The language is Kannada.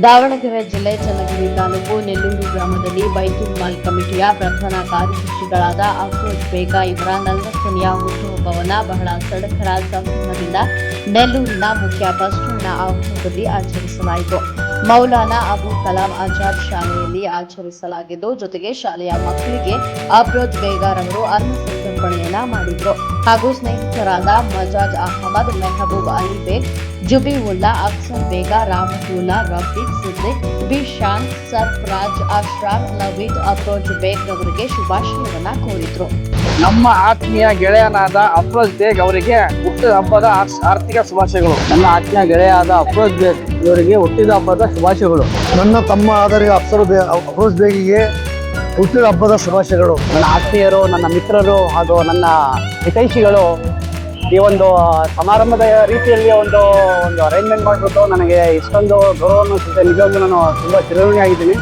ದಾವಣಗೆರೆ ಜಿಲ್ಲೆ ಚನ್ನಗಿರಿ ತಾಲೂಕು ನೆಲ್ಲೂರು ಗ್ರಾಮದಲ್ಲಿ ಬೈತುಲ್ ಮಾಲ್ ಕಮಿಟಿಯ ಪ್ರಧಾನ ಕಾರ್ಯದರ್ಶಿಗಳಾದ ಅಫ್ರೋಜ್ ಬೇಗ ಇವರ 40ನೇ ಹುಟ್ಟುಹಬ್ಬವನ್ನು ಬಹಳ ಸಡಗರ ಸಂಭ್ರಮದಿಂದ ನೆಲ್ಲೂರಿನ ಮುಖ್ಯ ಬಸ್ ಸ್ಟ್ಯಾಂಡ್ನ ಆವರಣದಲ್ಲಿ ಆಚರಿಸಲಾಯಿತು. ಮೌಲಾನಾ ಅಬುಲ್ ಕಲಾಂ ಆಜಾದ್ ಶಾಲೆಯಲ್ಲಿ ಆಚರಿಸಲಾಗಿದ್ದು, ಜೊತೆಗೆ ಶಾಲೆಯ ಮಕ್ಕಳಿಗೆ ಅಫ್ರೋಜ್ ಬೇಗರವರು ಅನ್ನ ಸಂತರ್ಪಣೆಯನ್ನ ಮಾಡಿದ್ರು. ಹಾಗೂ ಸ್ನೇಹಿತರಾದ ಮಜಾಜ್ ಅಹಮದ್, ಮೆಹಬೂಬ್ ಅಲಿ ಬೇಗ್, ಜುಬಿವುಲ್ಲಾ, ಅಫ್ಸರ್ ಬೇಗ, ರಾಮತುಲ್ಲಾ, ರಫೀಕ್, ಸಿದ್ದಿಕ್, ಬಿಶಾನ್, ಸರ್ಫರಾಜ್, ಅಶ್ರಾಫ್, ನವೀದ್, ಅಫ್ರೋಜ್ ಬೇಗ್ ಅವರಿಗೆ ಶುಭಾಶಯವನ್ನ ಕೋರಿದ್ರು. ನಮ್ಮ ಆತ್ಮೀಯ ಗೆಳೆಯನಾದ ಅಫ್ರೋಜ್ ಬೇಗ್ ಅವರಿಗೆ ಹುಟ್ಟಿದ ಹಬ್ಬದ ಆರ್ಥಿಕ ಶುಭಾಶಯಗಳು. ನನ್ನ ಆತ್ಮೀಯ ಗೆಳೆಯಾದ ಅಫ್ರೋಜ್ ಬೇಗ್ ಇವರಿಗೆ ಹುಟ್ಟಿದ ಹಬ್ಬದ ಶುಭಾಶಯಗಳು. ನನ್ನ ತಮ್ಮ ಆದರ ಅಫ್ರೋಜ್ ಬೇಗಿಗೆ ಹುಟ್ಟಿದ ಹಬ್ಬದ ಶುಭಾಶಯಗಳು. ನನ್ನ ಆತ್ಮೀಯರು, ನನ್ನ ಮಿತ್ರರು ಹಾಗೂ ನನ್ನ ಹಿತೈಷಿಗಳು ಈ ಒಂದು ಸಮಾರಂಭದ ರೀತಿಯಲ್ಲಿ ಒಂದು ಅರೇಂಜ್ಮೆಂಟ್ ಮಾಡಿಬಿಟ್ಟು ನನಗೆ ಇಷ್ಟೊಂದು ಗೌರವವನ್ನು ನಿಜವಾಗ್ಲೂ ನಾನು ತುಂಬ ಚಿರಋಣಿಯಾಗಿದ್ದೀನಿ.